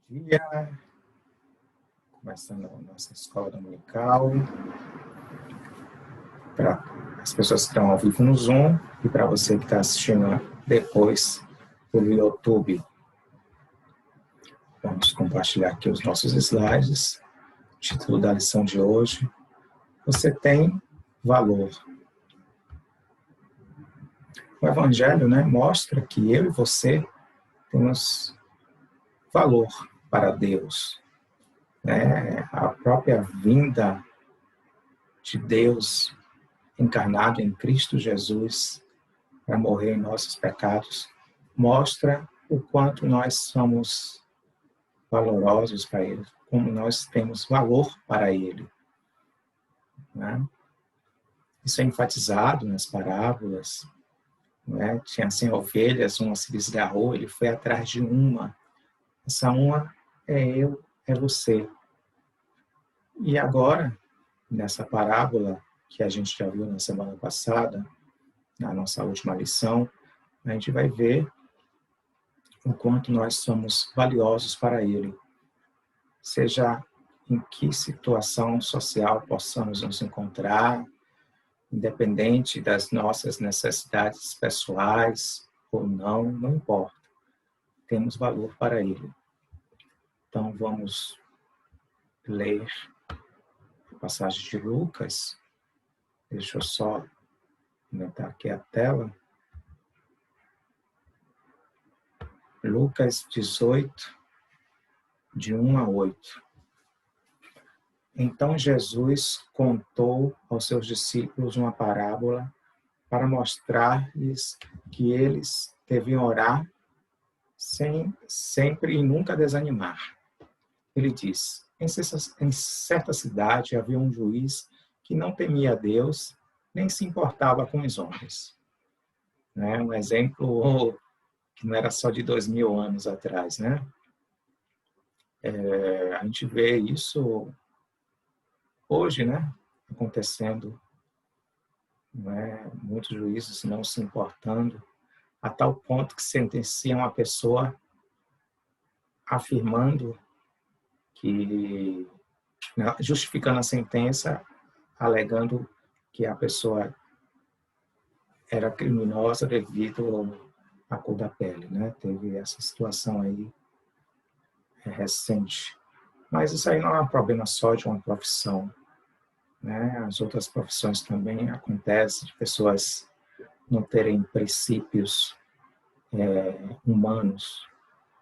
dia, começando a nossa escola dominical, para as pessoas que estão ao vivo no Zoom e para você que está assistindo depois pelo YouTube. Vamos compartilhar aqui os nossos slides. O título da lição de hoje: você tem valor. O Evangelho, mostra que eu e você temos valor para Deus. A própria vinda de Deus encarnado em Cristo Jesus para morrer em nossos pecados mostra o quanto nós somos valorosos para Ele, como nós temos valor para Ele. Isso é enfatizado nas parábolas. Tinha 100 ovelhas, uma se desgarrou, ele foi atrás de uma. Essa uma é eu, é você. E agora, nessa parábola que a gente já viu na semana passada, na nossa última lição, a gente vai ver o quanto nós somos valiosos para Ele. Seja em que situação social possamos nos encontrar, independente das nossas necessidades pessoais ou não importa. Temos valor para Ele. Então, vamos ler a passagem de Lucas. Deixa eu só aumentar aqui a tela. Lucas 18, de 1 a 8. Então Jesus contou aos seus discípulos uma parábola para mostrar-lhes que eles deviam orar sempre e nunca desanimar. Ele diz: em certa cidade havia um juiz que não temia a Deus, nem se importava com os homens. Um exemplo que não era só de 2000 anos atrás. A gente vê isso hoje, acontecendo. Muitos juízes não se importando, a tal ponto que sentenciam a pessoa afirmando que, justificando a sentença, alegando que a pessoa era criminosa devido à cor da pele. Teve essa situação aí recente. Mas isso aí não é um problema só de uma profissão. As outras profissões também acontecem, de pessoas não terem princípios humanos,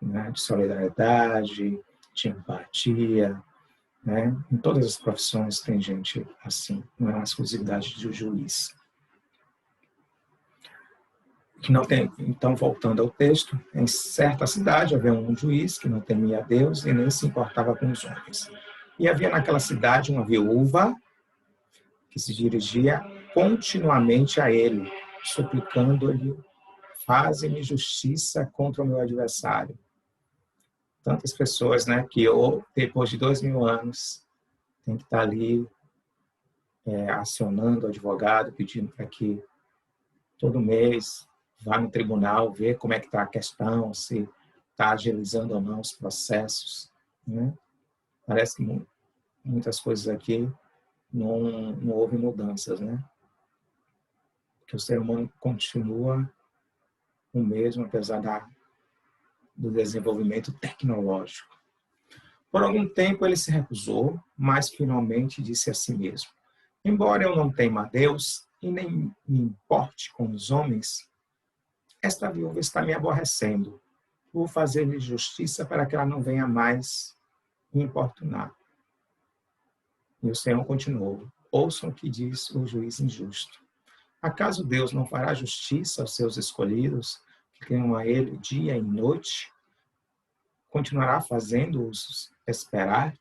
de solidariedade, de empatia. Em todas as profissões tem gente assim, não é uma exclusividade do juiz. Que não tem, então, voltando ao texto, em certa cidade havia um juiz que não temia a Deus e nem se importava com os homens. E havia naquela cidade uma viúva que se dirigia continuamente a ele, suplicando-lhe: faze-me justiça contra o meu adversário. Tantas pessoas, que depois de 2000 anos tem que estar ali acionando o advogado, pedindo para que todo mês vá no tribunal ver como é que está a questão, se está agilizando ou não os processos. Parece que muitas coisas aqui não houve mudanças, que o ser humano continua o mesmo, apesar do desenvolvimento tecnológico. Por algum tempo ele se recusou, mas finalmente disse a si mesmo: embora eu não tema a Deus e nem me importe com os homens, esta viúva está me aborrecendo. Vou fazer-lhe justiça para que ela não venha mais me importunar. E o Senhor continuou: ouçam o que diz o juiz injusto. Acaso Deus não fará justiça aos seus escolhidos, que clamam a Ele dia e noite? Continuará fazendo-os esperar?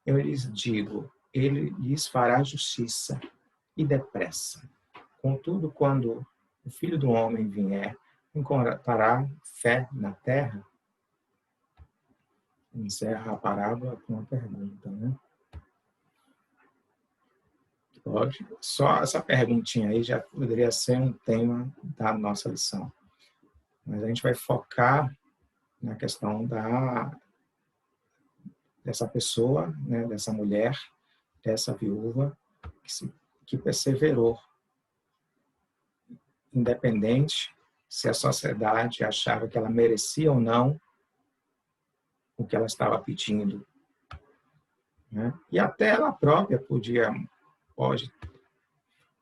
Eu lhes digo, Ele lhes fará justiça e depressa. Contudo, quando o Filho do Homem vier, encontrará fé na terra? Encerra a parábola com uma pergunta, Só essa perguntinha aí já poderia ser um tema da nossa lição. Mas a gente vai focar na questão dessa pessoa, né, dessa mulher, dessa viúva, que perseverou, independente se a sociedade achava que ela merecia ou não o que ela estava pedindo, né? E até ela própria pode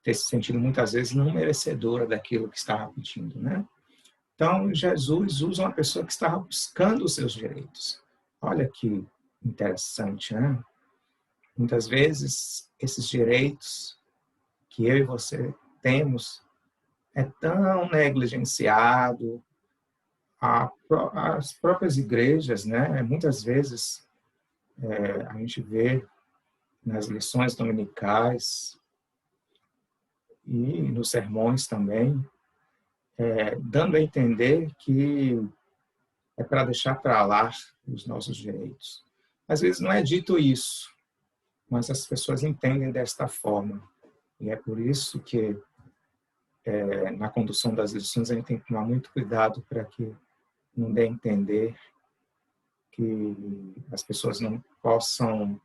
ter se sentido muitas vezes não merecedora daquilo que estava pedindo, né? Então, Jesus usa uma pessoa que estava buscando os seus direitos. Olha que interessante, né? Muitas vezes, esses direitos que eu e você temos é tão negligenciado. As próprias igrejas, né? Muitas vezes, a gente vê nas lições dominicais e nos sermões também, dando a entender que é para deixar para lá os nossos direitos. Às vezes não é dito isso, mas as pessoas entendem desta forma. E é por isso que, na condução das lições, a gente tem que tomar muito cuidado para que não dê a entender que as pessoas não possam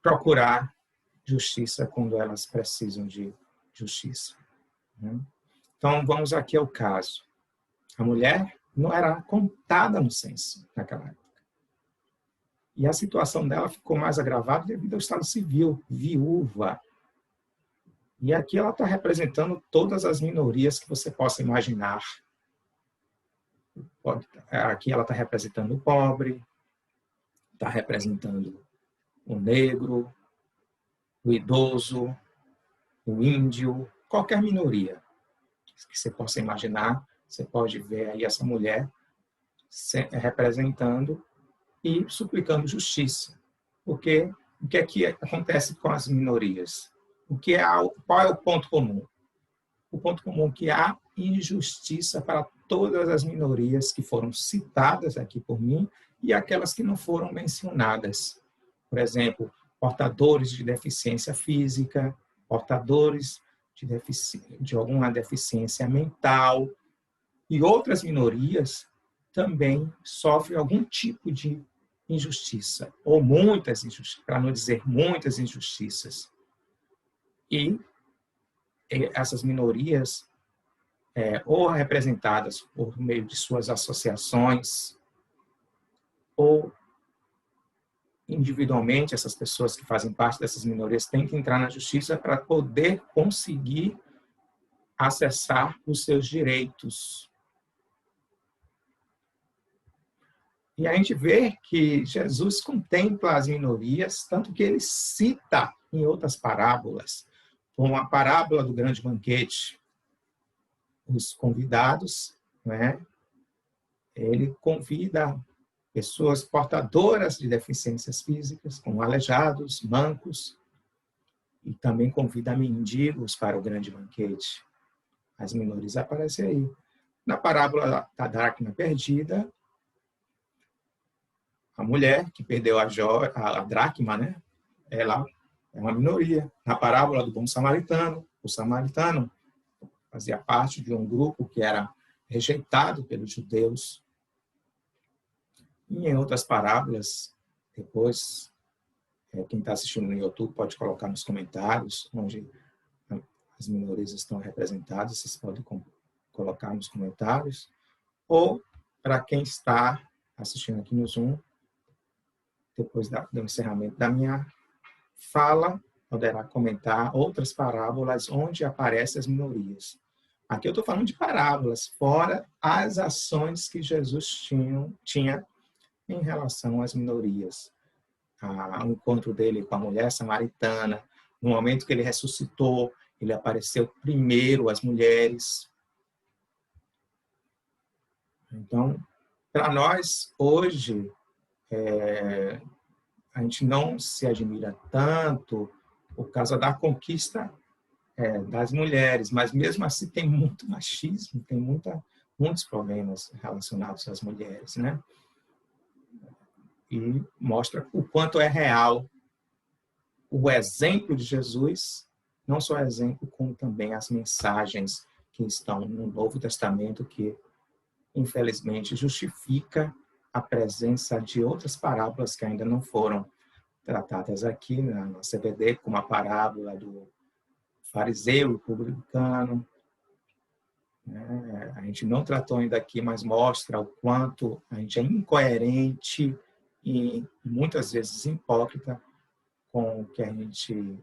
procurar justiça quando elas precisam de justiça, né? Então, vamos aqui ao caso. A mulher não era contada no censo naquela época. E a situação dela ficou mais agravada devido ao estado civil, viúva. E aqui ela está representando todas as minorias que você possa imaginar. Aqui ela está representando o pobre, está representando o negro, o idoso, o índio, qualquer minoria que você possa imaginar, você pode ver aí essa mulher representando e suplicando justiça. Porque o que é que acontece com as minorias? Qual é o ponto comum? O ponto comum é que há injustiça para todas as minorias que foram citadas aqui por mim e aquelas que não foram mencionadas. Por exemplo, portadores de deficiência física, portadores de alguma deficiência mental e outras minorias também sofrem algum tipo de injustiça, ou muitas injustiças, para não dizer muitas injustiças. E essas minorias, ou representadas por meio de suas associações, ou individualmente, essas pessoas que fazem parte dessas minorias têm que entrar na justiça para poder conseguir acessar os seus direitos. E a gente vê que Jesus contempla as minorias, tanto que ele cita em outras parábolas, como a parábola do grande banquete, os convidados, né? Ele convida pessoas portadoras de deficiências físicas, como aleijados, mancos, e também convida mendigos para o grande banquete. As minorias aparecem aí. Na parábola da dracma perdida, a mulher que perdeu a dracma, né? Ela é uma minoria. Na parábola do bom samaritano, o samaritano fazia parte de um grupo que era rejeitado pelos judeus. E em outras parábolas, depois, quem está assistindo no YouTube pode colocar nos comentários onde as minorias estão representadas, vocês podem colocar nos comentários. Ou, para quem está assistindo aqui no Zoom, depois do encerramento da minha fala, poderá comentar outras parábolas onde aparecem as minorias. Aqui eu estou falando de parábolas, fora as ações que Jesus tinha em relação às minorias. O encontro dele com a mulher samaritana, no momento que ele ressuscitou, ele apareceu primeiro às mulheres. Então, para nós, hoje, a gente não se admira tanto por causa da conquista das mulheres, mas mesmo assim tem muito machismo, tem muitos problemas relacionados às mulheres, né? E mostra o quanto é real o exemplo de Jesus, não só o exemplo, como também as mensagens que estão no Novo Testamento, que, infelizmente, justifica a presença de outras parábolas que ainda não foram tratadas aqui na CBD, como a parábola do fariseu e publicano. A gente não tratou ainda aqui, mas mostra o quanto a gente é incoerente e muitas vezes hipócrita com o que a gente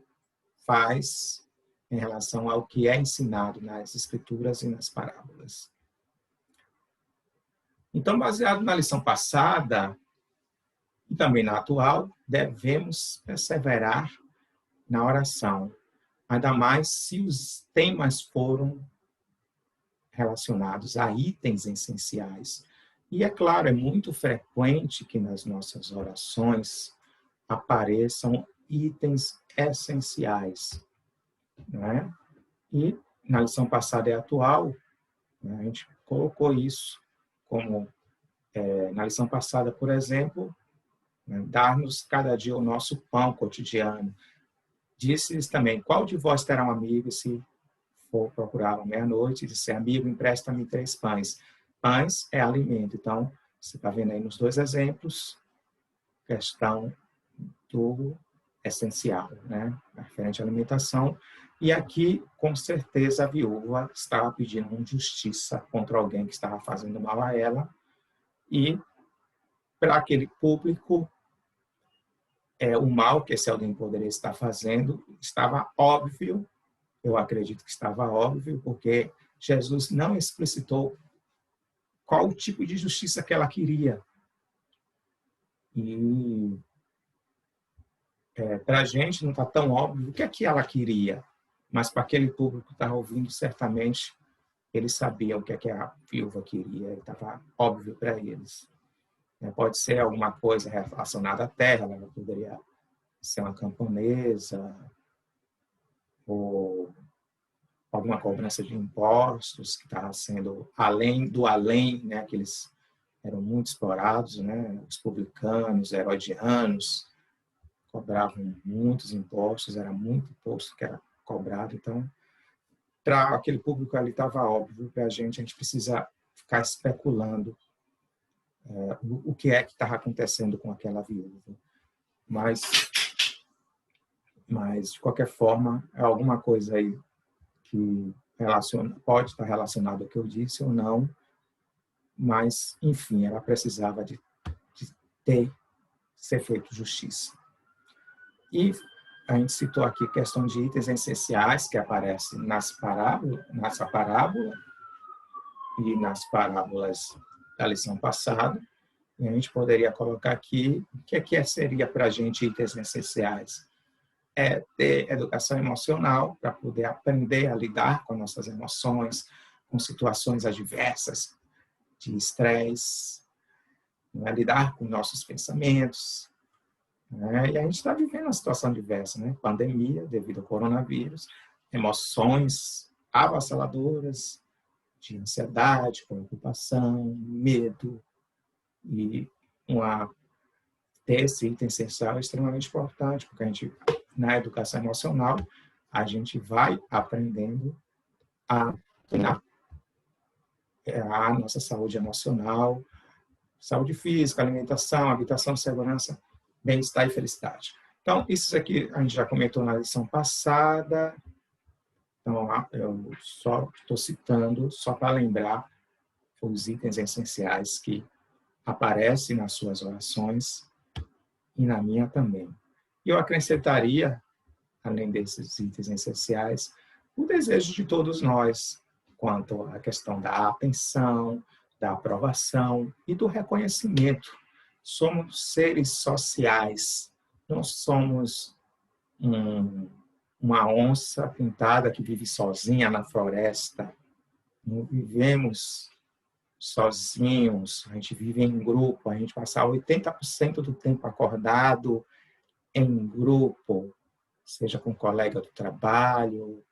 faz em relação ao que é ensinado nas escrituras e nas parábolas. Então, baseado na lição passada e também na atual, devemos perseverar na oração, ainda mais se os temas foram relacionados a itens essenciais. E, é claro, é muito frequente que nas nossas orações apareçam itens essenciais, não é? E na lição passada e atual, né, a gente colocou isso como, na lição passada, por exemplo, né, dar-nos cada dia o nosso pão cotidiano. Disse-lhes também, qual de vós terá um amigo se for procurar à meia-noite e disser, amigo, empresta-me 3 pães. Pães é alimento. Então, você está vendo aí nos 2 exemplos, questão do essencial, né? Referente à alimentação. E aqui, com certeza, a viúva estava pedindo uma justiça contra alguém que estava fazendo mal a ela. E, para aquele público, o mal que esse alguém poderia estar fazendo estava óbvio. Eu acredito que estava óbvio, porque Jesus não explicitou qual o tipo de justiça que ela queria. E para a gente não está tão óbvio o que é que ela queria, mas para aquele público que estava ouvindo, certamente eles sabiam o que é que a viúva queria, estava óbvio para eles. Pode ser alguma coisa relacionada à terra, ela poderia ser uma camponesa, ou alguma cobrança de impostos que estava sendo além do além, né, que eles eram muito explorados, né, os publicanos, herodianos, cobravam muitos impostos, era muito imposto que era cobrado, então, para aquele público ali estava óbvio, para a gente precisa ficar especulando o que é que estava acontecendo com aquela viúva. Mas, de qualquer forma, é alguma coisa aí que pode estar relacionado ao que eu disse ou não, mas, enfim, ela precisava de ser feito justiça. E a gente citou aqui a questão de itens essenciais que aparecem nessa parábola e nas parábolas da lição passada. E a gente poderia colocar aqui o que seria para a gente itens essenciais. É ter educação emocional para poder aprender a lidar com nossas emoções, com situações adversas, de estresse, lidar com nossos pensamentos. E a gente está vivendo uma situação diversa, né? Pandemia devido ao coronavírus, emoções avassaladoras de ansiedade, preocupação, medo. E ter esse item essencial é extremamente importante, porque a gente, na educação emocional, a gente vai aprendendo a treinar a nossa saúde emocional, saúde física, alimentação, habitação, segurança, bem-estar e felicidade. Então, isso aqui a gente já comentou na lição passada. Então, eu só estou citando, só para lembrar os itens essenciais que aparecem nas suas orações e na minha também. E eu acrescentaria, além desses itens essenciais, o desejo de todos nós quanto à questão da atenção, da aprovação e do reconhecimento. Somos seres sociais, não somos uma onça pintada que vive sozinha na floresta. Não vivemos sozinhos, a gente vive em grupo, a gente passa 80% do tempo acordado em grupo, seja com colega do trabalho,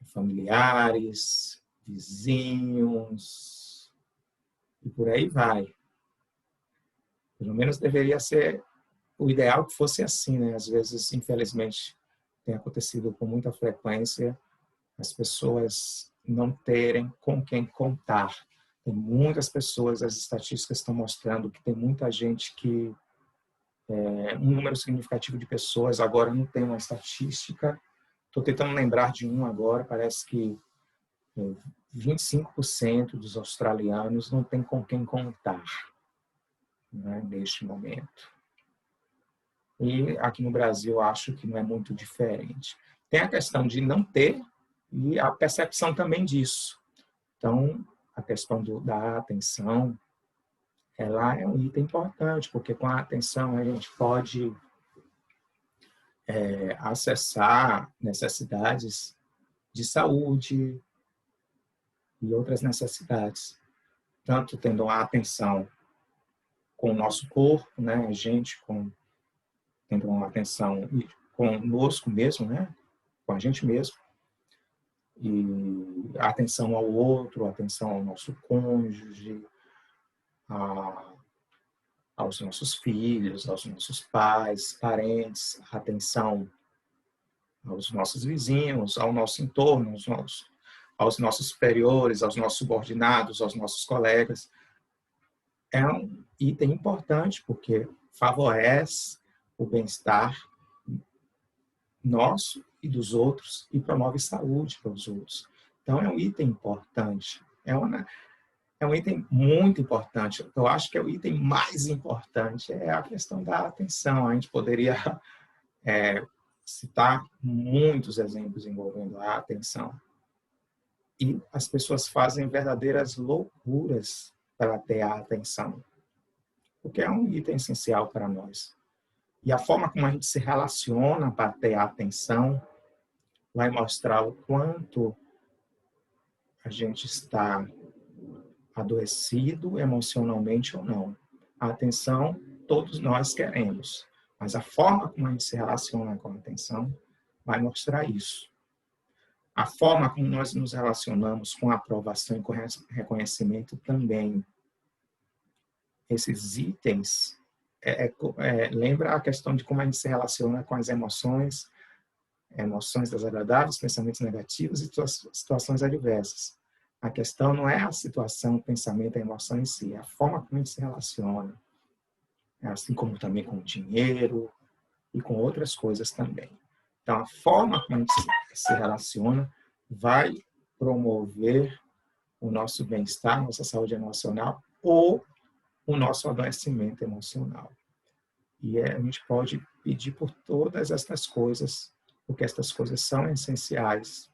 familiares, vizinhos, e por aí vai. Pelo menos deveria ser o ideal que fosse assim, né? Às vezes, infelizmente, tem acontecido com muita frequência as pessoas não terem com quem contar. Tem muitas pessoas, as estatísticas estão mostrando que tem muita gente que, um número significativo de pessoas, agora não tem uma estatística, estou tentando lembrar de um agora, parece que 25% dos australianos não tem com quem contar, né, neste momento. E aqui no Brasil acho que não é muito diferente. Tem a questão de não ter e a percepção também disso. Então, a questão da atenção, ela é um item importante, porque com a atenção a gente pode acessar necessidades de saúde e outras necessidades. Tanto tendo a atenção com o nosso corpo, né, a gente tendo uma atenção conosco mesmo, né, com a gente mesmo, e a atenção ao outro, a atenção ao nosso cônjuge, aos nossos filhos, aos nossos pais, parentes, a atenção aos nossos vizinhos, ao nosso entorno, aos nossos superiores, aos nossos subordinados, aos nossos colegas. É um item importante porque favorece o bem-estar nosso e dos outros e promove saúde para os outros. Então, é um item importante. É um item muito importante. Eu acho que é o item mais importante, é a questão da atenção. A gente poderia citar muitos exemplos envolvendo a atenção. E as pessoas fazem verdadeiras loucuras para ter a atenção, porque é um item essencial para nós. E a forma como a gente se relaciona para ter a atenção vai mostrar o quanto a gente está adoecido emocionalmente ou não. A atenção todos nós queremos, mas a forma como a gente se relaciona com a atenção vai mostrar isso. A forma como nós nos relacionamos com a aprovação e com reconhecimento também. Esses itens lembra a questão de como a gente se relaciona com as emoções desagradáveis, pensamentos negativos e situações adversas. A questão não é a situação, o pensamento, a emoção em si, é a forma como a gente se relaciona. Assim como também com o dinheiro e com outras coisas também. Então, a forma como a gente se relaciona vai promover o nosso bem-estar, nossa saúde emocional ou o nosso adoecimento emocional. E a gente pode pedir por todas estas coisas, porque estas coisas são essenciais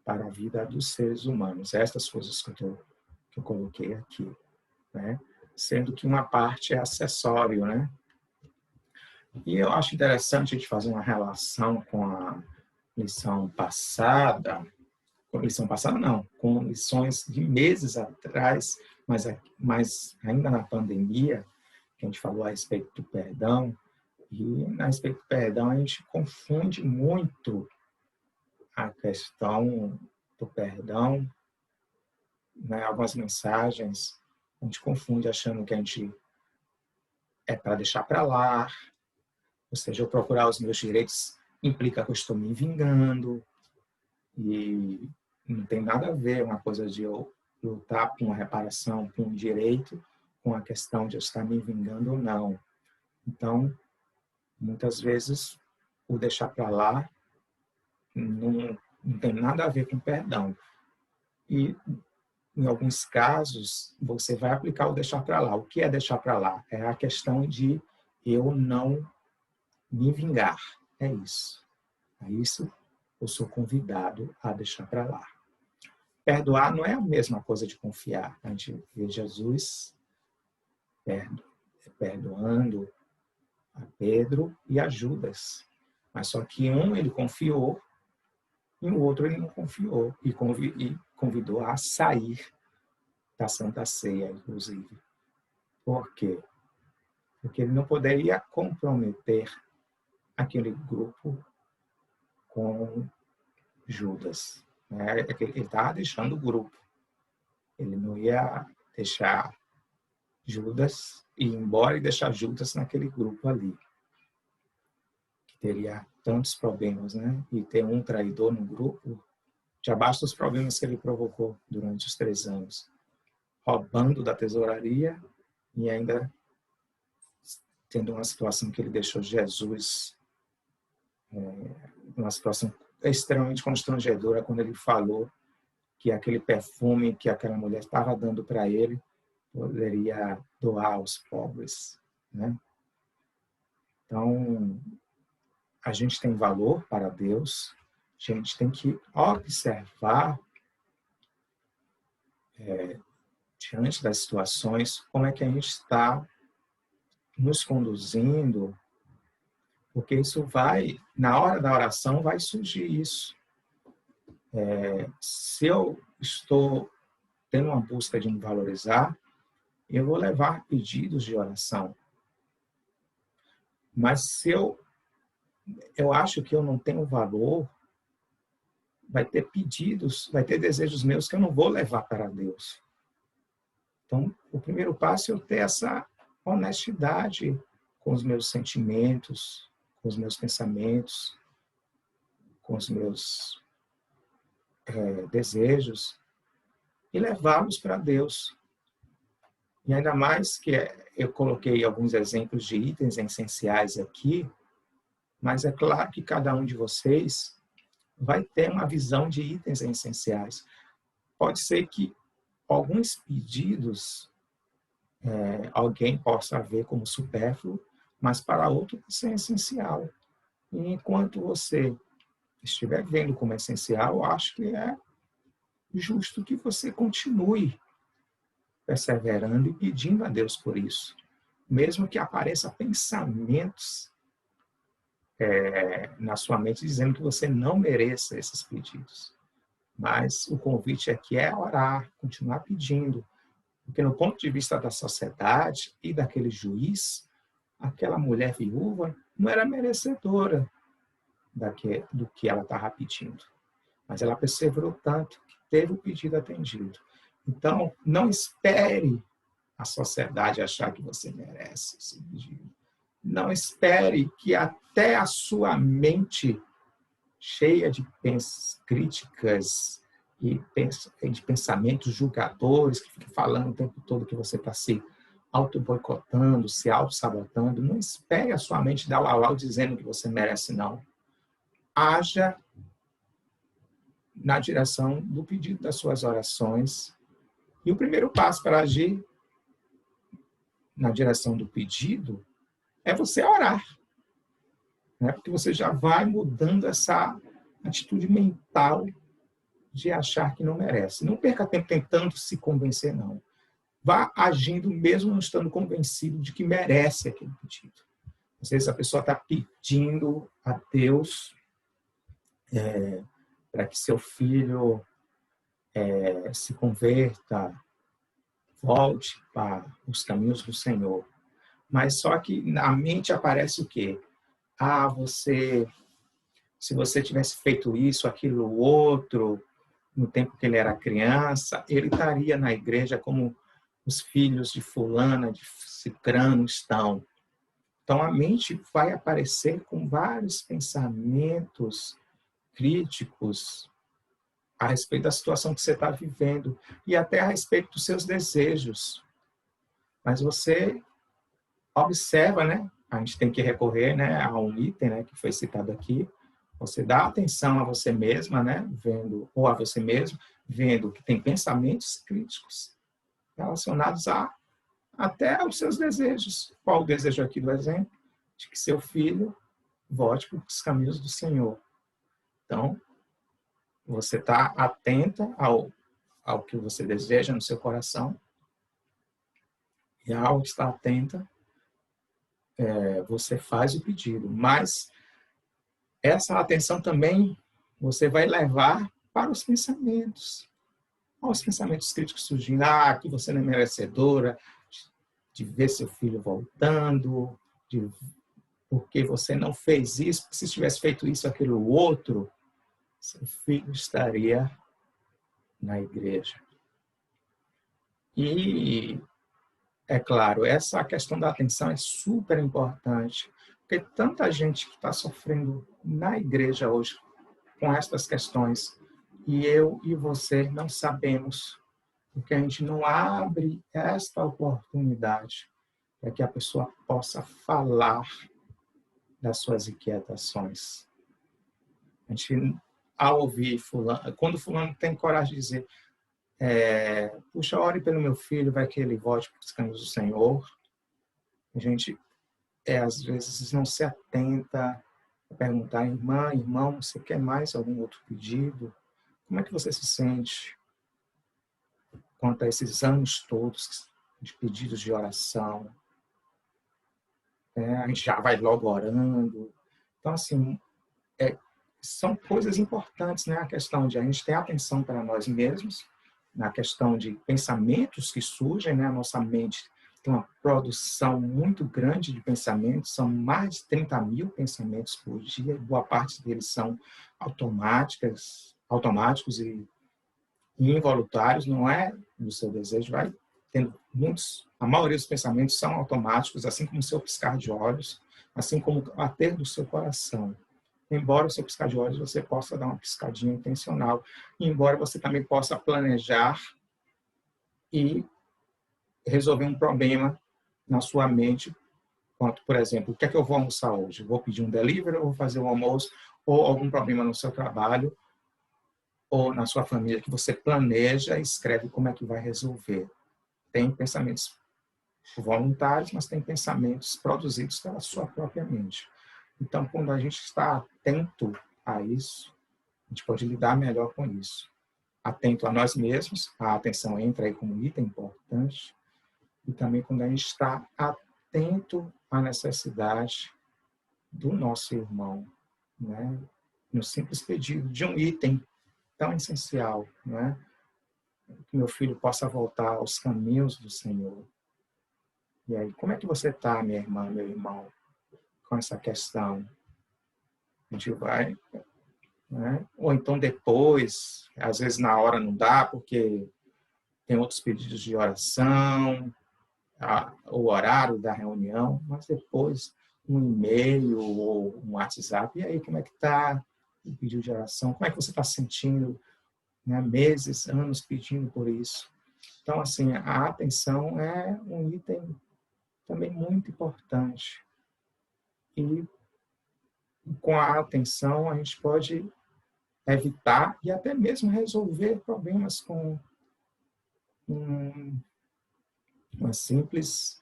para a vida dos seres humanos. Estas coisas que eu coloquei aqui, né? Sendo que uma parte é acessório, né? E eu acho interessante a gente fazer uma relação com a lição passada não, com lições de meses atrás, mas ainda na pandemia, que a gente falou a respeito do perdão, e a respeito do perdão a gente confunde muito a questão do perdão, né? Algumas mensagens a gente confunde achando que a gente é para deixar para lá, ou seja, eu procurar os meus direitos implica que eu estou me vingando, e não tem nada a ver uma coisa de eu lutar por uma reparação, por um direito, com a questão de eu estar me vingando ou não. Então, muitas vezes, o deixar para lá não tem nada a ver com perdão. E, em alguns casos, você vai aplicar o deixar para lá. O que é deixar para lá? É a questão de eu não me vingar. É isso. É isso eu sou convidado a deixar para lá. Perdoar não é a mesma coisa de confiar. A gente vê Jesus perdoando a Pedro e a Judas. Mas só que um ele confiou e o outro ele não confiou. E convidou a sair da Santa Ceia, inclusive. Por quê? Porque ele não poderia comprometer aquele grupo com Judas. Ele estava deixando o grupo. Ele não ia deixar Judas ir embora e deixar Judas naquele grupo ali. Que teria tantos problemas, né? E ter um traidor no grupo, já basta os problemas que ele provocou durante os 3 anos. roubando da tesouraria e ainda tendo uma situação que ele deixou Jesus numa situação extremamente constrangedora quando ele falou que aquele perfume que aquela mulher estava dando para ele poderia doar aos pobres, né? Então, a gente tem valor para Deus, a gente tem que observar diante das situações como é que a gente está nos conduzindo, porque isso vai, na hora da oração, vai surgir isso. Se eu estou tendo uma busca de me valorizar, eu vou levar pedidos de oração. Mas se eu acho que eu não tenho valor, vai ter pedidos, vai ter desejos meus que eu não vou levar para Deus. Então, o primeiro passo é eu ter essa honestidade com os meus sentimentos, com os meus pensamentos, com os meus desejos e levá-los para Deus. E ainda mais que eu coloquei alguns exemplos de itens essenciais aqui, mas é claro que cada um de vocês vai ter uma visão de itens essenciais. Pode ser que alguns pedidos alguém possa ver como supérfluo, mas para outro isso é essencial. E enquanto você estiver vendo como essencial, eu acho que é justo que você continue perseverando e pedindo a Deus por isso. Mesmo que apareçam pensamentos na sua mente dizendo que você não mereça esses pedidos. Mas o convite aqui é orar, continuar pedindo. Porque no ponto de vista da sociedade e daquele juiz, aquela mulher viúva não era merecedora do que ela estava pedindo. Mas ela perseverou tanto que teve o pedido atendido. Então, não espere a sociedade achar que você merece esse pedido. Não espere que até a sua mente cheia de críticas e de pensamentos julgadores, que fica falando o tempo todo que você está se auto-boicotando, se auto-sabotando, não espere a sua mente dar uau dizendo que você merece, não. Haja na direção do pedido das suas orações. E o primeiro passo para agir na direção do pedido é você orar. Né? Porque você já vai mudando essa atitude mental de achar que não merece. Não perca tempo tentando se convencer, não. Vá agindo mesmo não estando convencido de que merece aquele pedido. Às vezes a pessoa está pedindo a Deus para que seu filho se converta, volte para os caminhos do Senhor. Mas só que na mente aparece o quê? Se você tivesse feito isso, aquilo, outro, no tempo que ele era criança, ele estaria na igreja como os filhos de fulana, de cicrano estão. Então, a mente vai aparecer com vários pensamentos críticos a respeito da situação que você está vivendo e até a respeito dos seus desejos. Mas você observa, né? A gente tem que recorrer, né, a um item, né, que foi citado aqui. Você dá atenção a você mesma, né, vendo, ou a você mesmo, vendo que tem pensamentos críticos relacionados até aos seus desejos. Qual o desejo aqui do exemplo? De que seu filho volte para os caminhos do Senhor. Então, você está atenta ao que você deseja no seu coração. E ao estar atenta, você faz o pedido. Mas essa atenção também você vai levar para os pensamentos. Os pensamentos críticos surgindo. Que você não é merecedora de ver seu filho voltando, porque você não fez isso, porque se tivesse feito isso, aquilo, outro, seu filho estaria na igreja. E, é claro, essa questão da atenção é super importante, porque tanta gente que está sofrendo na igreja hoje com essas questões, e eu e você não sabemos porque a gente não abre esta oportunidade para que a pessoa possa falar das suas inquietações. A gente, ao ouvir fulano, quando fulano tem coragem de dizer, puxa, ore pelo meu filho, vai que ele volte para os caminhos do Senhor, a gente, às vezes, não se atenta a perguntar, irmã, irmão, você quer mais algum outro pedido? Como é que você se sente quanto a esses anos todos de pedidos de oração? A gente já vai logo orando. Então, assim, são coisas importantes, né? A questão de a gente ter atenção para nós mesmos, na questão de pensamentos que surgem, né? A nossa mente tem uma produção muito grande de pensamentos, são mais de 30 mil pensamentos por dia, boa parte deles são automáticos e involuntários, não é do seu desejo, vai tendo muitos, a maioria dos pensamentos são automáticos, assim como o seu piscar de olhos, assim como o bater do seu coração. Embora o seu piscar de olhos você possa dar uma piscadinha intencional, embora você também possa planejar e resolver um problema na sua mente, quanto, por exemplo, o que é que eu vou almoçar hoje? Vou pedir um delivery, ou vou fazer um almoço, ou algum problema no seu trabalho, ou na sua família, que você planeja e escreve como é que vai resolver. Tem pensamentos voluntários, mas tem pensamentos produzidos pela sua própria mente. Então, quando a gente está atento a isso, a gente pode lidar melhor com isso. Atento a nós mesmos, a atenção entra aí como item importante, e também quando a gente está atento à necessidade do nosso irmão, né? No simples pedido de um item tão essencial, né? Que meu filho possa voltar aos caminhos do Senhor. E aí, como é que você está, minha irmã, meu irmão, com essa questão? A gente vai, né? Ou então depois, às vezes na hora não dá, porque tem outros pedidos de oração, o horário da reunião, mas depois um e-mail ou um WhatsApp, e aí, como é que está o pedido de oração? Como é que você está se sentindo? Né? Meses, anos pedindo por isso. Então, assim, a atenção é um item também muito importante. E com a atenção a gente pode evitar e até mesmo resolver problemas com um simples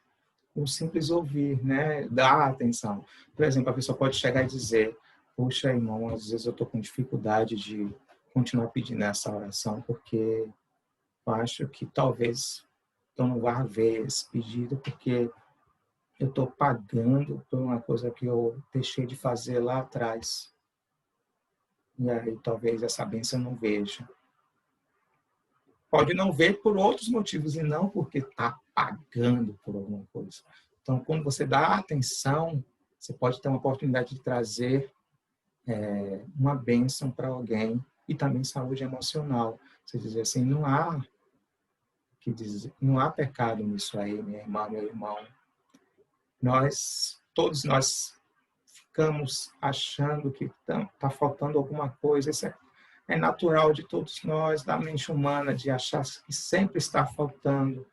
ouvir, né? Dar atenção. Por exemplo, a pessoa pode chegar e dizer, puxa, irmão, às vezes eu estou com dificuldade de continuar pedindo essa oração, porque eu acho que talvez eu não vá ver esse pedido, porque eu estou pagando por uma coisa que eu deixei de fazer lá atrás. E aí talvez essa bênção eu não veja. Pode não ver por outros motivos e não porque está pagando por alguma coisa. Então, quando você dá atenção, você pode ter uma oportunidade de trazer uma bênção para alguém e também saúde emocional. Você dizer assim, não há pecado nisso aí, minha irmã, meu irmão. Todos nós ficamos achando que está faltando alguma coisa. Isso é natural de todos nós, da mente humana, de achar que sempre está faltando,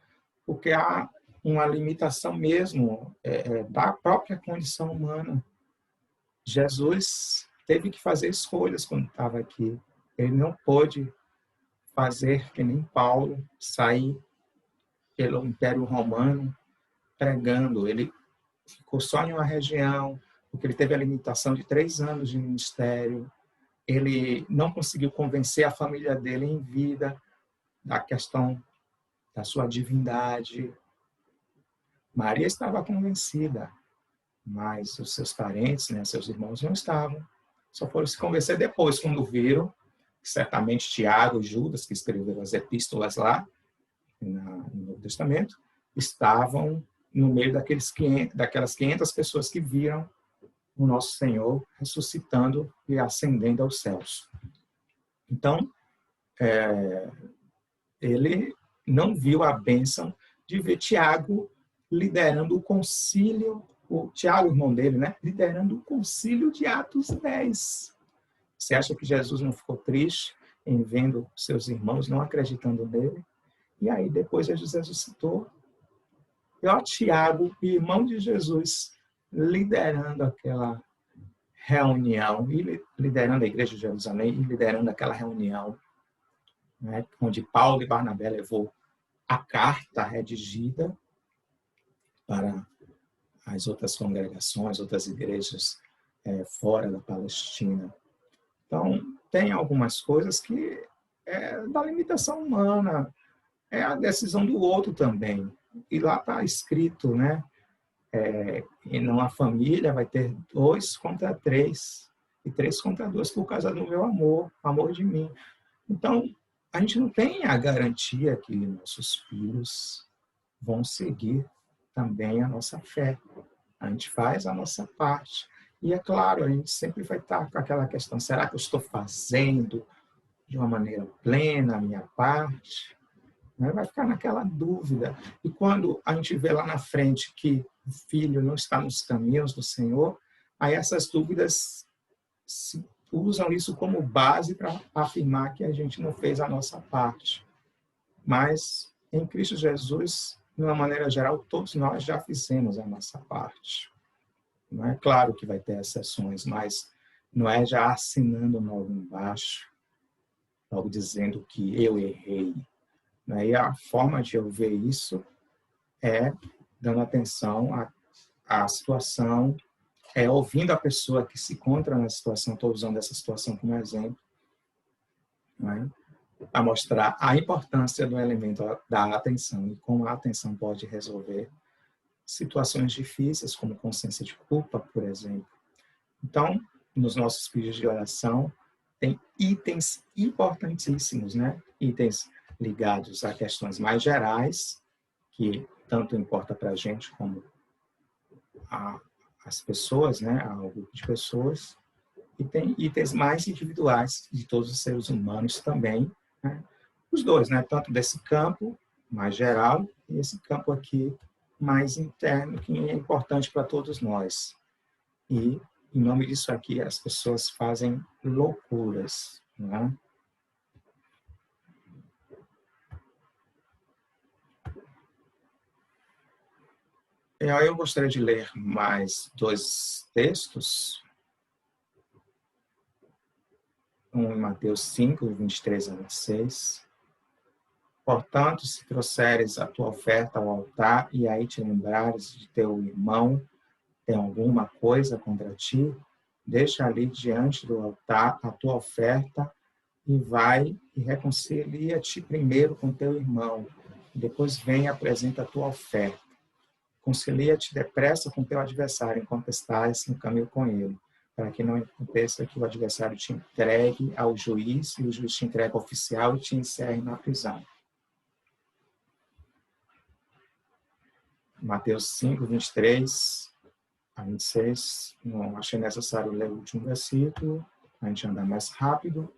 porque há uma limitação mesmo da própria condição humana. Jesus teve que fazer escolhas quando estava aqui. Ele não pôde fazer que nem Paulo, sair pelo Império Romano pregando. Ele ficou só em uma região, porque ele teve a limitação de 3 anos de ministério. Ele não conseguiu convencer a família dele em vida da questão da sua divindade. Maria estava convencida, mas os seus parentes, né, seus irmãos não estavam. Só foram se convencer depois, quando viram que certamente Tiago e Judas, que escreveram as epístolas lá no Novo Testamento, estavam no meio daquelas 500 pessoas que viram o nosso Senhor ressuscitando e ascendendo aos céus. Então, ele não viu a bênção de ver Tiago liderando o concílio, o Tiago, irmão dele, né? Liderando o concílio de Atos 10. Você acha que Jesus não ficou triste em vendo seus irmãos não acreditando nele? E aí, depois Jesus ressuscitou, e ó, Tiago, irmão de Jesus, liderando aquela reunião, e liderando a igreja de Jerusalém, e liderando aquela reunião, né, onde Paulo e Barnabé levou a carta redigida para as outras congregações, outras igrejas fora da Palestina. Então, tem algumas coisas que é da limitação humana, é a decisão do outro também. E lá está escrito, né? E numa família vai ter 2 contra 3, e 3 contra 2 por causa do meu amor de mim. Então, a gente não tem a garantia que nossos filhos vão seguir também a nossa fé. A gente faz a nossa parte. E é claro, a gente sempre vai estar com aquela questão, será que eu estou fazendo de uma maneira plena a minha parte? Vai ficar naquela dúvida. E quando a gente vê lá na frente que o filho não está nos caminhos do Senhor, aí essas dúvidas usam isso como base para afirmar que a gente não fez a nossa parte. Mas em Cristo Jesus, de uma maneira geral, todos nós já fizemos a nossa parte. Não é claro que vai ter exceções, mas não é já assinando logo embaixo, logo dizendo que eu errei. E a forma de eu ver isso é dando atenção à situação, ouvindo a pessoa que se encontra na situação, estou usando essa situação como exemplo, a mostrar a importância do elemento da atenção e como a atenção pode resolver situações difíceis, como consciência de culpa, por exemplo. Então, nos nossos pedidos de oração, tem itens importantíssimos, né? Itens ligados a questões mais gerais, que tanto importa para a gente como as pessoas, né? Ao grupo de pessoas. E tem itens mais individuais de todos os seres humanos também, né? Os dois, né? Tanto desse campo mais geral e esse campo aqui mais interno, que é importante para todos nós. E, em nome disso aqui, as pessoas fazem loucuras, né? Eu gostaria de ler mais 2 textos. Um em Mateus 5, 23 a 26. Portanto, se trouxeres a tua oferta ao altar e aí te lembrares de teu irmão tem alguma coisa contra ti, deixa ali diante do altar a tua oferta e vai e reconcilia-te primeiro com teu irmão. Depois vem e apresenta a tua oferta. Concilia-te depressa com teu adversário enquanto estás no caminho com ele, para que não aconteça que o adversário te entregue ao juiz e o juiz te entregue ao oficial e te encerre na prisão. Mateus 5, 23 a 26. Não achei necessário ler o último versículo, a gente andar mais rápido.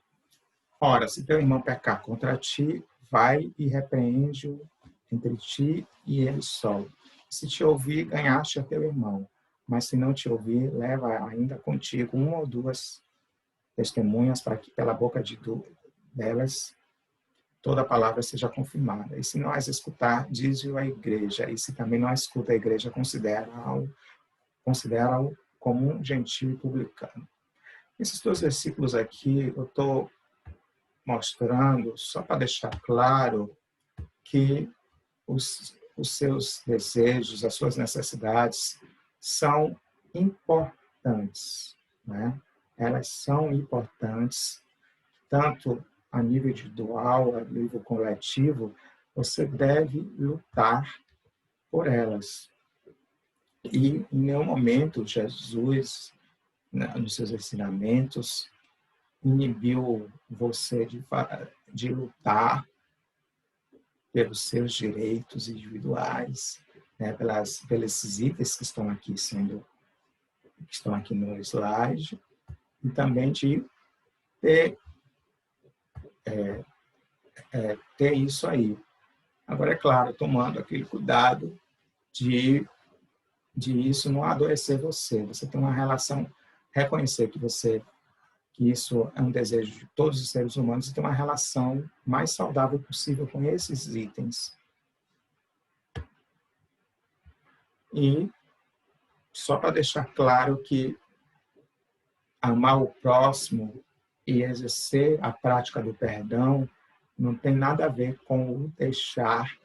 Ora, se teu irmão pecar contra ti, vai e repreende-o entre ti e ele só. Se te ouvir, ganhaste a teu irmão. Mas se não te ouvir, leva ainda contigo 1 ou 2 testemunhas para que pela boca delas toda a palavra seja confirmada. E se não as escutar, diz-o à igreja. E se também não a escuta a igreja, considera-o como um gentio e publicano. Esses 2 versículos aqui eu estou mostrando só para deixar claro que os seus desejos, as suas necessidades são importantes, né? Elas são importantes, tanto a nível individual, a nível coletivo, você deve lutar por elas. E em nenhum momento Jesus, nos seus ensinamentos, inibiu você de lutar pelos seus direitos individuais, né, pelos itens que estão aqui no slide, e também de ter isso aí. Agora, é claro, tomando aquele cuidado de isso não adoecer você. Você tem uma relação, reconhecer que que isso é um desejo de todos os seres humanos, de ter uma relação mais saudável possível com esses itens. E só para deixar claro que amar o próximo e exercer a prática do perdão não tem nada a ver com o deixar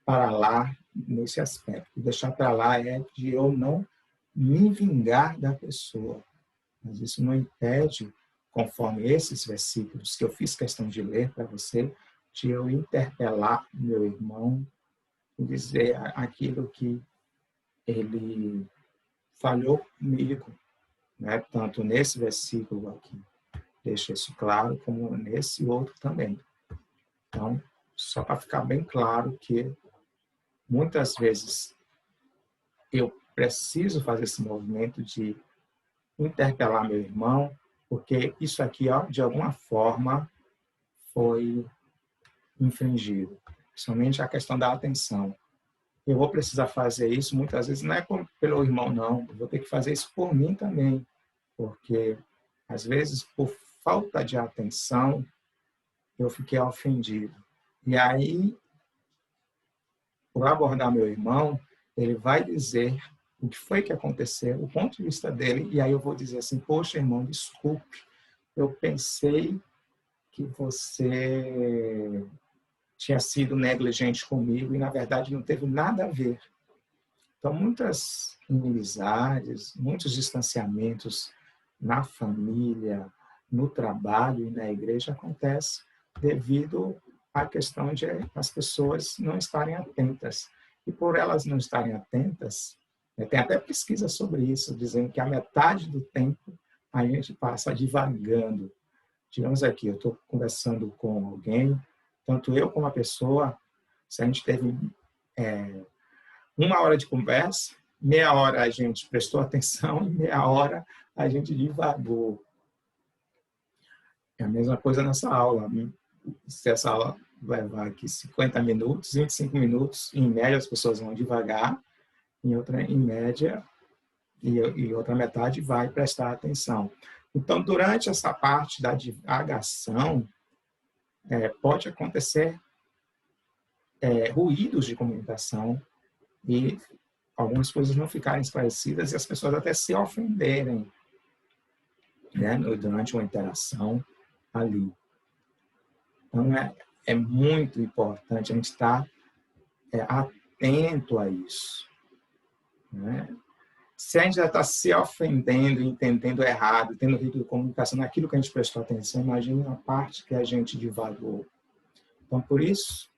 para lá nesse aspecto. O deixar para lá é de eu não me vingar da pessoa. Mas isso não impede, conforme esses versículos que eu fiz questão de ler para você, de eu interpelar meu irmão e dizer aquilo que ele falhou comigo, né? Tanto nesse versículo aqui, deixa isso claro, como nesse outro também. Então, só para ficar bem claro que muitas vezes eu preciso fazer esse movimento de interpelar meu irmão, porque isso aqui, ó, de alguma forma, foi infringido. Principalmente a questão da atenção. Eu vou precisar fazer isso, muitas vezes, não é pelo irmão, não. Eu vou ter que fazer isso por mim também. Porque, às vezes, por falta de atenção, eu fiquei ofendido. E aí, por abordar meu irmão, ele vai dizer o que foi que aconteceu, o ponto de vista dele, e aí eu vou dizer assim, poxa, irmão, desculpe, eu pensei que você tinha sido negligente comigo e, na verdade, não teve nada a ver. Então, muitas inimizades, muitos distanciamentos na família, no trabalho e na igreja acontecem devido à questão de as pessoas não estarem atentas. E por elas não estarem atentas, tem até pesquisa sobre isso, dizendo que a metade do tempo a gente passa divagando. Digamos aqui, eu estou conversando com alguém, tanto eu como a pessoa, se a gente teve 1 hora de conversa, meia hora a gente prestou atenção e meia hora a gente divagou. É a mesma coisa nessa aula. Se essa aula levar aqui 50 minutos, 25 minutos, em média as pessoas vão devagar, em média, e outra metade vai prestar atenção. Então, durante essa parte da divagação, pode acontecer ruídos de comunicação e algumas coisas não ficarem esclarecidas e as pessoas até se ofenderem, né, durante uma interação ali. Então, é muito importante a gente estar atento a isso, né? Se a gente já está se ofendendo, entendendo errado, tendo ruído de comunicação naquilo que a gente prestou atenção, imagine a parte que a gente divagou. Então, por isso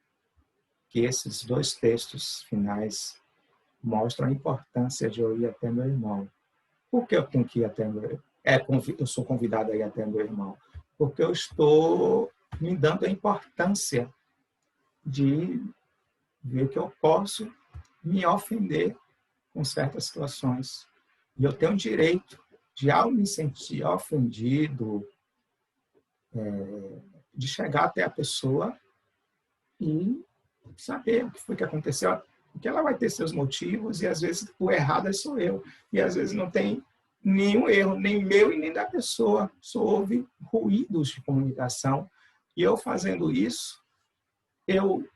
que esses 2 textos finais mostram a importância de eu ir até meu irmão. Por que eu tenho que ir até meu irmão? Eu sou convidado a ir até meu irmão. Porque eu estou me dando a importância de ver que eu posso me ofender com certas situações. E eu tenho o direito de, ao me sentir ofendido, de chegar até a pessoa e saber o que foi que aconteceu. Porque ela vai ter seus motivos e, às vezes, o errado sou eu. E, às vezes, não tem nenhum erro, nem meu e nem da pessoa. Só houve ruídos de comunicação. E eu fazendo isso, eu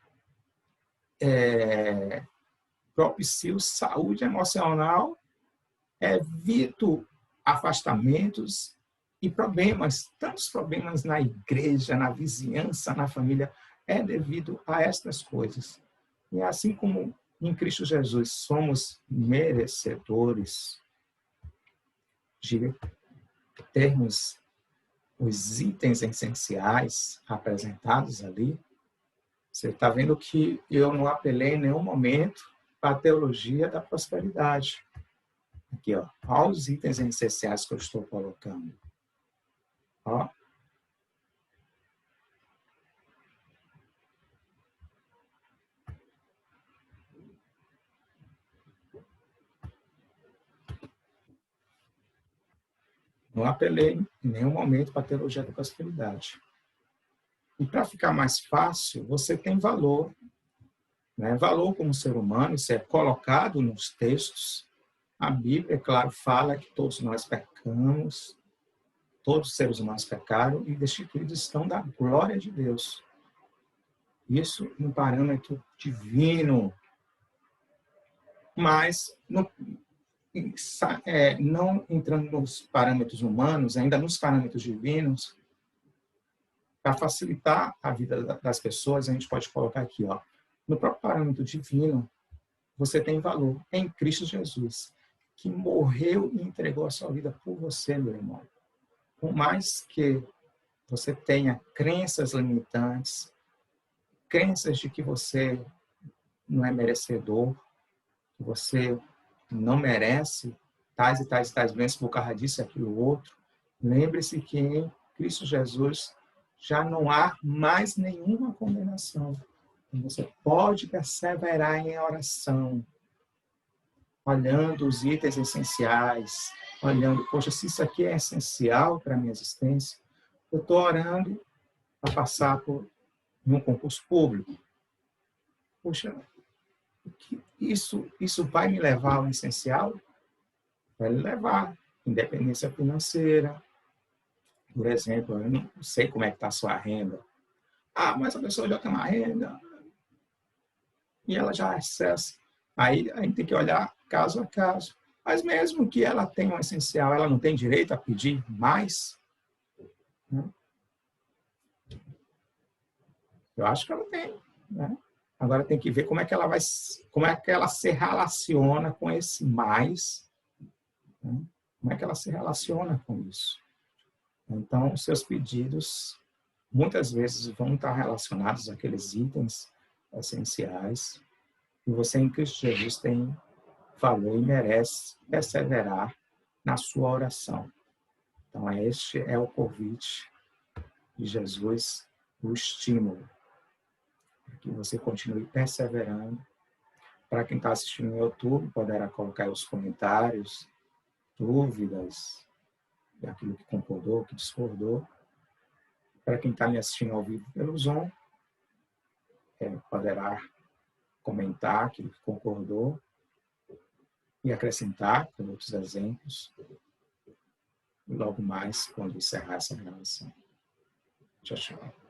propicio saúde emocional, evito afastamentos e problemas, tantos problemas na igreja, na vizinhança, na família, é devido a estas coisas. E assim como em Cristo Jesus somos merecedores de termos os itens essenciais apresentados ali, você está vendo que eu não apelei em nenhum momento para a teologia da prosperidade. Aqui, ó, olha os itens essenciais que eu estou colocando. Ó. Não apelei em nenhum momento para a teologia da prosperidade. E para ficar mais fácil, você tem valor. Né? Valor como ser humano, isso é colocado nos textos. A Bíblia, é claro, fala que todos nós pecamos, todos os seres humanos pecaram e destituídos estão da glória de Deus. Isso um parâmetro divino. Mas não entrando nos parâmetros humanos, ainda nos parâmetros divinos, para facilitar a vida das pessoas, a gente pode colocar aqui, ó, no próprio parâmetro divino, você tem valor em Cristo Jesus, que morreu e entregou a sua vida por você, meu irmão. Por mais que você tenha crenças limitantes, crenças de que você não é merecedor, que você não merece tais e tais e tais bênçãos por causa disso e aquilo outro, lembre-se que em Cristo Jesus já não há mais nenhuma condenação. Você pode perseverar em oração, olhando os itens essenciais, olhando, poxa, se isso aqui é essencial para a minha existência, eu estou orando para passar por um concurso público. Poxa, isso vai me levar ao essencial? Vai me levar. Independência financeira, por exemplo, eu não sei como é que está a sua renda. Ah, mas a pessoa já tem uma renda e ela já acessa. Aí a gente tem que olhar caso a caso. Mas mesmo que ela tenha um essencial, ela não tem direito a pedir mais? Né? Eu acho que ela tem. Né? Agora tem que ver como é que ela se relaciona com esse mais. Né? Como é que ela se relaciona com isso? Então, os seus pedidos muitas vezes vão estar relacionados àqueles itens essenciais e você em Cristo Jesus tem valor e merece perseverar na sua oração. Então, este é o convite de Jesus, o estímulo, para que você continue perseverando. Para quem está assistindo no YouTube, poderá colocar aí os comentários, dúvidas, daquilo que concordou, que discordou. Para quem está me assistindo ao vivo pelo Zoom, poderá comentar aquilo que concordou e acrescentar com outros exemplos. E logo mais, quando encerrar essa gravação. Tchau, tchau.